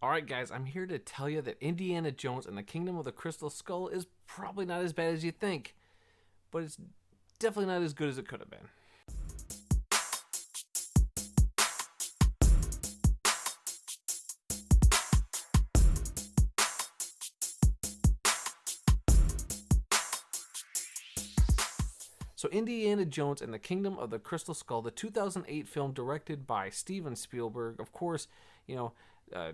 Alright, guys, I'm here to tell you that Indiana Jones and the Kingdom of the Crystal Skull is probably not as bad as you think, but it's definitely not as good as it could have been. So, Indiana Jones and the Kingdom of the Crystal Skull, the 2008 film directed by Steven Spielberg, of course,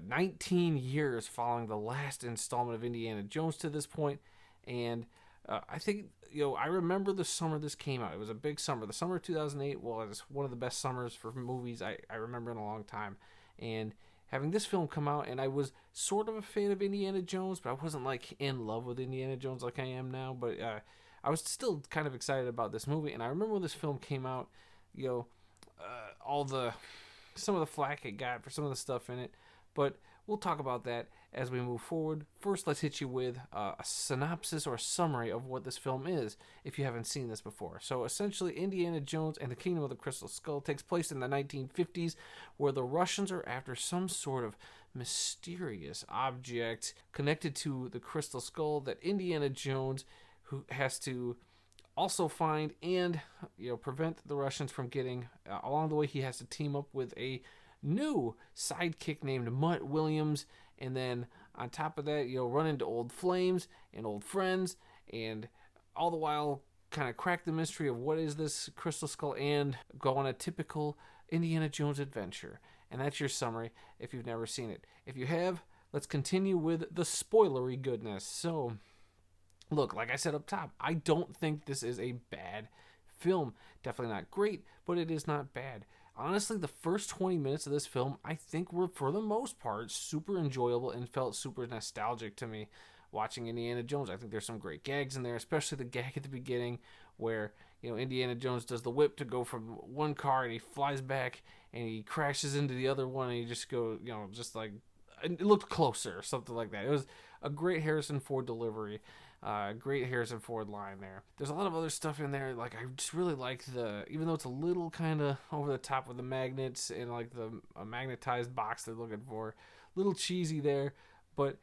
19 years following the last installment of Indiana Jones to this point, and I think, I remember the summer this came out. It was a big summer. The summer of 2008 was one of the best summers for movies I remember in a long time. And having this film come out, and I was sort of a fan of Indiana Jones, but I wasn't like in love with Indiana Jones like I am now. But I was still kind of excited about this movie. And I remember when this film came out, all the some of the flack it got for some of the stuff in it. But we'll talk about that as we move forward. First, let's hit you with a synopsis or a summary of what this film is, if you haven't seen this before. So, essentially, Indiana Jones and the Kingdom of the Crystal Skull takes place in the 1950s, where the Russians are after some sort of mysterious object connected to the Crystal Skull that Indiana Jones who has to also find and prevent the Russians from getting. Along the way, he has to team up with a new sidekick named Mutt Williams, and then on top of that, run into old flames and old friends, and all the while kind of crack the mystery of what is this Crystal Skull and go on a typical Indiana Jones adventure. And that's your summary if you've never seen it. If you have, let's continue with the spoilery goodness. So, look, like I said up top, I don't think this is a bad film. Definitely not great, but it is not bad. Honestly, the first 20 minutes of this film, I think were, for the most part, super enjoyable and felt super nostalgic to me watching Indiana Jones. I think there's some great gags in there, especially the gag at the beginning where, Indiana Jones does the whip to go from one car and he flies back and he crashes into the other one and he just goes, just like, it looked closer or something like that. It was a great Harrison Ford delivery. Great Harrison Ford line there. There's a lot of other stuff in there. Like, I just really like even though it's a little kind of over the top with the magnets and like the magnetized box they're looking for, a little cheesy there. But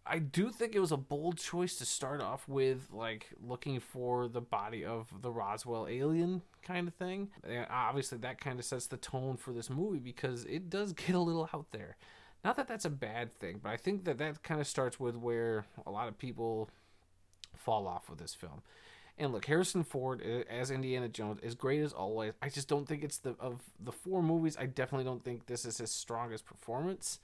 I do think it was a bold choice to start off with, like, looking for the body of the Roswell alien kind of thing. And obviously, that kind of sets the tone for this movie because it does get a little out there. Not that that's a bad thing, but I think that kind of starts with where a lot of people fall off with this film. And look, Harrison Ford as Indiana Jones is great as always. I just don't think it's of the four movies. I definitely don't think this is his strongest performance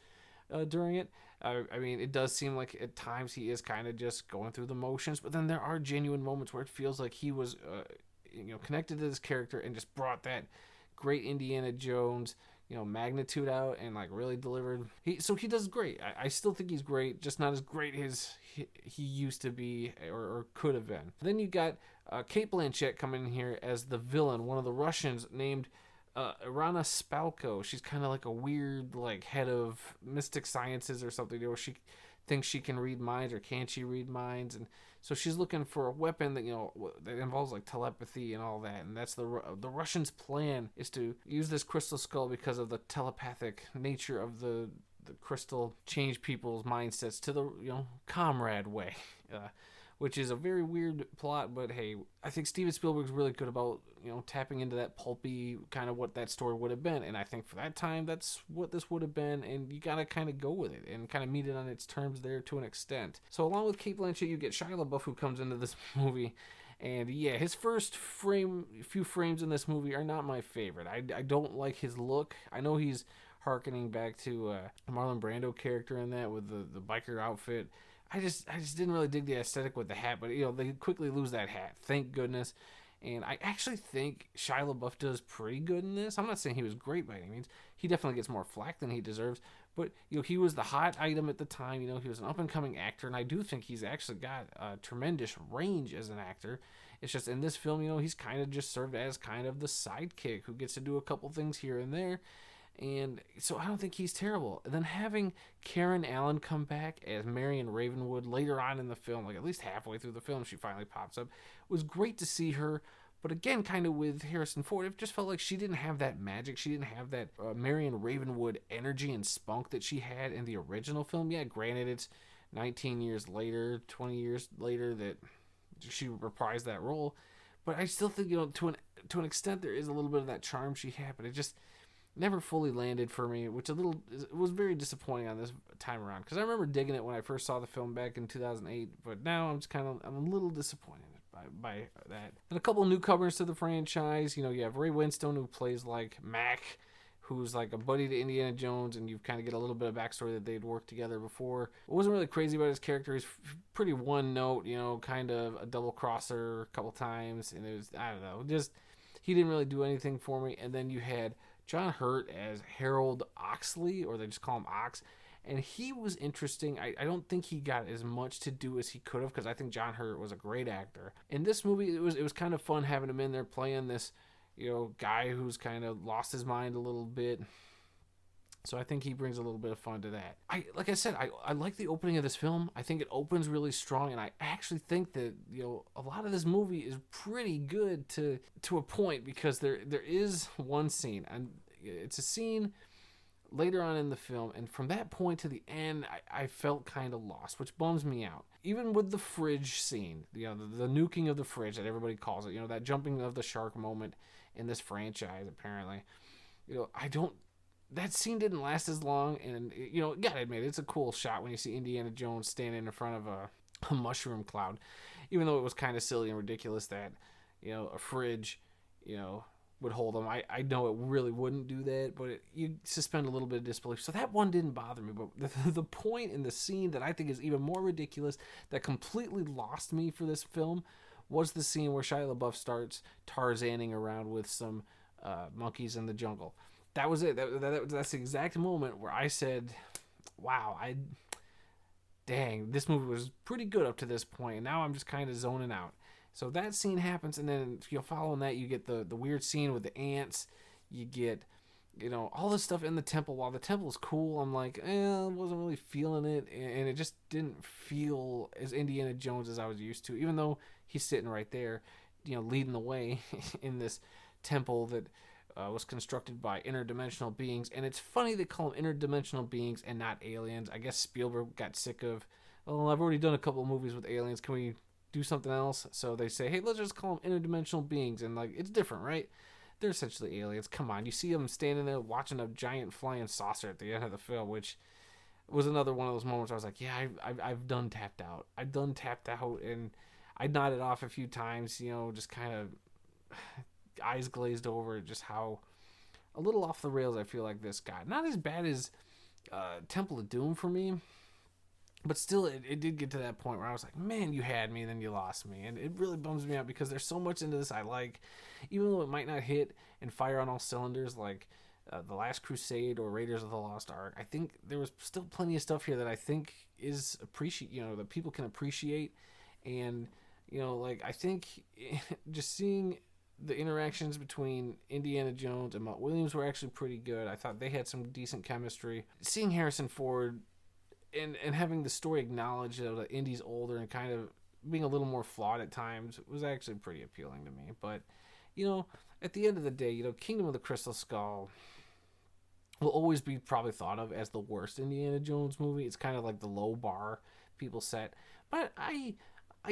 during it. I mean, it does seem like at times he is kind of just going through the motions, but then there are genuine moments where it feels like he was, connected to this character and just brought that great Indiana Jones magnitude out and like really delivered. He does great. I still think he's great, just not as great as he used to be or could have been. Then you got Cate Blanchett coming in here as the villain, one of the Russians named Irana Spalko. She's kind of like a weird like head of mystic sciences or something, where she thinks she can read minds, or can she read minds, and so she's looking for a weapon that that involves like telepathy and all that. And that's the Russians' plan, is to use this crystal skull because of the telepathic nature of the crystal, change people's mindsets to the comrade way. Which is a very weird plot, but hey, I think Steven Spielberg's really good about, tapping into that pulpy kind of what that story would have been. And I think for that time, that's what this would have been, and you gotta kind of go with it and kind of meet it on its terms there to an extent. So along with Cate Blanchett, you get Shia LaBeouf, who comes into this movie, and yeah, his first few frames in this movie are not my favorite. I don't like his look. I know he's harkening back to Marlon Brando character in that with the biker outfit. I just didn't really dig the aesthetic with the hat, but they quickly lose that hat, thank goodness. And I actually think Shia LaBeouf does pretty good in this. I'm not saying he was great by any means. He definitely gets more flack than he deserves. But he was the hot item at the time. He was an up and coming actor, and I do think he's actually got tremendous range as an actor. It's just in this film, he's kind of just served as kind of the sidekick who gets to do a couple things here and there. And so I don't think he's terrible. And then having Karen Allen come back as Marion Ravenwood later on in the film, like at least halfway through the film, she finally pops up. It was great to see her But again, kind of with Harrison Ford, it just felt like she didn't have that magic. She didn't have that Marion Ravenwood energy and spunk that she had in the original film. Yeah, granted, it's 19 years later, 20 years later that she reprised that role. But I still think, to an extent, there is a little bit of that charm she had, but it just never fully landed for me, which it was very disappointing on this time around. Because I remember digging it when I first saw the film back in 2008, but now I'm a little disappointed by that. And a couple of newcomers to the franchise. You have Ray Winstone, who plays like Mac, who's like a buddy to Indiana Jones, and you kind of get a little bit of backstory that they'd worked together before. I wasn't really crazy about his character. He's pretty one note, kind of a double crosser a couple times, and it was, I don't know, just he didn't really do anything for me. And then you had John Hurt as Harold Oxley, or they just call him Ox, and he was interesting. I don't think he got as much to do as he could have, because I think John Hurt was a great actor. In this movie, it was kind of fun having him in there playing this, guy who's kind of lost his mind a little bit. So I think he brings a little bit of fun to that. Like I said, I like the opening of this film. I think it opens really strong, and I actually think that a lot of this movie is pretty good to a point, because there is one scene, and it's a scene later on in the film, and from that point to the end, I felt kind of lost, which bums me out. Even with the fridge scene, the nuking of the fridge that everybody calls it, that jumping of the shark moment in this franchise, apparently, that scene didn't last as long, and gotta admit, it's a cool shot when you see Indiana Jones standing in front of a mushroom cloud, even though it was kind of silly and ridiculous that a fridge would hold them. I know it really wouldn't do that, but you suspend a little bit of disbelief. So that one didn't bother me, but the point in the scene that I think is even more ridiculous, that completely lost me for this film, was the scene where Shia LaBeouf starts Tarzaning around with some monkeys in the jungle. That was it. That's the exact moment where I said, wow, dang, this movie was pretty good up to this point, and now I'm just kind of zoning out. So that scene happens, and then following that, you get the weird scene with the ants. You get, all this stuff in the temple. While the temple's cool, I'm like, I wasn't really feeling it, and it just didn't feel as Indiana Jones as I was used to, even though he's sitting right there, leading the way in this temple that was constructed by interdimensional beings. And it's funny they call them interdimensional beings and not aliens. I guess Spielberg got sick of, I've already done a couple of movies with aliens. Can we do something else? So they say, hey, let's just call them interdimensional beings. And it's different, right? They're essentially aliens. Come on, you see them standing there watching a giant flying saucer at the end of the film, which was another one of those moments where I was like, yeah, I've done tapped out. I've done tapped out, and I nodded off a few times, just kind of eyes glazed over, just how a little off the rails I feel like this got. Not as bad as Temple of Doom for me, but still, it did get to that point where I was like, man, you had me, and then you lost me. And it really bums me out, because there's so much into this I like, even though it might not hit and fire on all cylinders like The Last Crusade or Raiders of the Lost Ark. I think there was still plenty of stuff here that I think is that people can appreciate. And, I think just seeing the interactions between Indiana Jones and Mutt Williams were actually pretty good. I thought they had some decent chemistry. Seeing Harrison Ford and having the story acknowledge that Indy's older and kind of being a little more flawed at times was actually pretty appealing to me. But, at the end of the day, Kingdom of the Crystal Skull will always be probably thought of as the worst Indiana Jones movie. It's kind of like the low bar people set. But I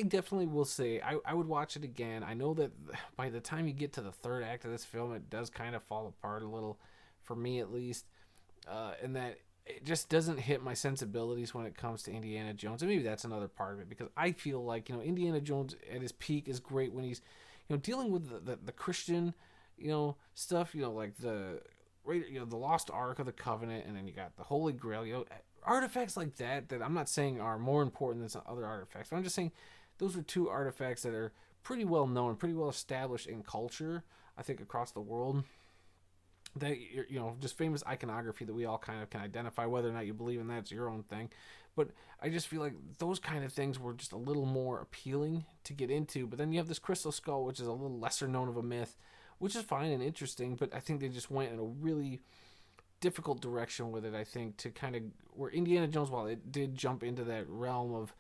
definitely will say I would watch it again. I know that by the time you get to the third act of this film, it does kind of fall apart a little, for me at least, and that it just doesn't hit my sensibilities when it comes to Indiana Jones. And maybe that's another part of it, because I feel like, Indiana Jones at his peak is great when he's, dealing with the Christian, stuff, like the Lost Ark of the Covenant, and then you got the Holy Grail, artifacts like that I'm not saying are more important than some other artifacts, but I'm just saying those are two artifacts that are pretty well known, pretty well established in culture, I think, across the world. That, just famous iconography that we all kind of can identify. Whether or not you believe in that's your own thing. But I just feel like those kind of things were just a little more appealing to get into. But then you have this Crystal Skull, which is a little lesser known of a myth, which is fine and interesting, but I think they just went in a really difficult direction with it, I think, to kind of, where Indiana Jones, while it did jump into that realm of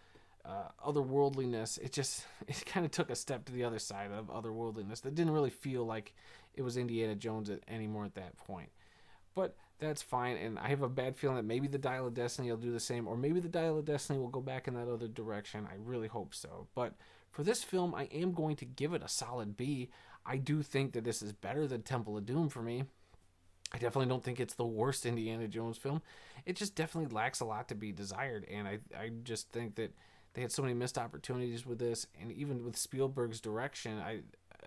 otherworldliness, it kind of took a step to the other side of otherworldliness that didn't really feel like it was Indiana Jones anymore at that point. But that's fine, and I have a bad feeling that maybe the Dial of Destiny will do the same, or maybe the Dial of Destiny will go back in that other direction. I really hope so. But for this film, I am going to give it a solid B. I do think that this is better than Temple of Doom for me. I definitely don't think it's the worst Indiana Jones film. It just definitely lacks a lot to be desired, and I just think that they had so many missed opportunities with this, and even with Spielberg's direction,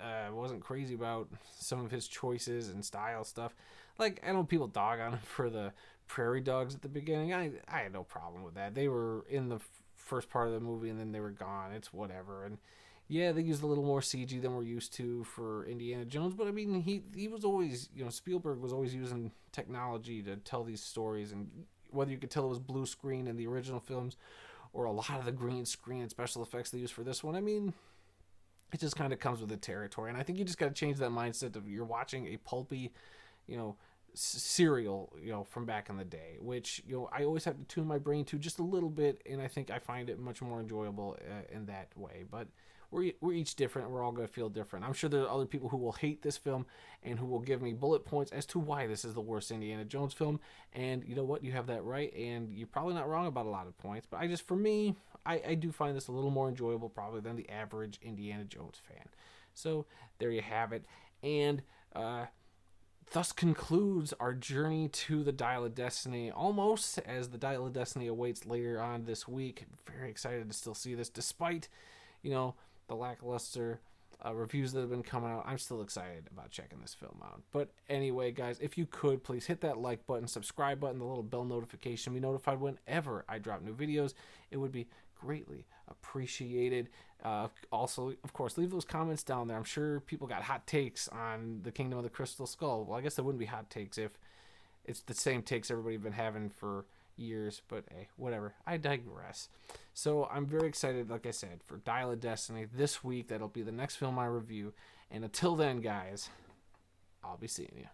I wasn't crazy about some of his choices and style stuff. Like, I know people dog on him for the prairie dogs at the beginning. I had no problem with that. They were in the first part of the movie, and then they were gone. It's whatever. And yeah, they used a little more CG than we're used to for Indiana Jones, but I mean, he was always, Spielberg was always using technology to tell these stories, and whether you could tell it was blue screen in the original films or a lot of the green screen and special effects they used for this one, I mean, it just kind of comes with the territory, and I think you just got to change that mindset of you're watching a pulpy, serial, from back in the day, which, I always have to tune my brain to just a little bit, and I think I find it much more enjoyable in that way, but we're each different. We're all going to feel different. I'm sure there are other people who will hate this film and who will give me bullet points as to why this is the worst Indiana Jones film. And you know what? You have that right, and you're probably not wrong about a lot of points. But for me, I do find this a little more enjoyable probably than the average Indiana Jones fan. So there you have it. And thus concludes our journey to the Dial of Destiny, almost as the Dial of Destiny awaits later on this week. Very excited to still see this, despite, the lackluster reviews that have been coming out. I'm still excited about checking this film out. But anyway, guys, if you could, please hit that like button, subscribe button, the little bell notification, be notified whenever I drop new videos. It would be greatly appreciated. Also, of course, leave those comments down there. I'm sure people got hot takes on the Kingdom of the Crystal Skull. Well, I guess there wouldn't be hot takes if it's the same takes everybody's been having for years, but hey, whatever. I digress. So I'm very excited, like I said, for Dial of Destiny this week. That'll be the next film I review. And until then, guys, I'll be seeing you.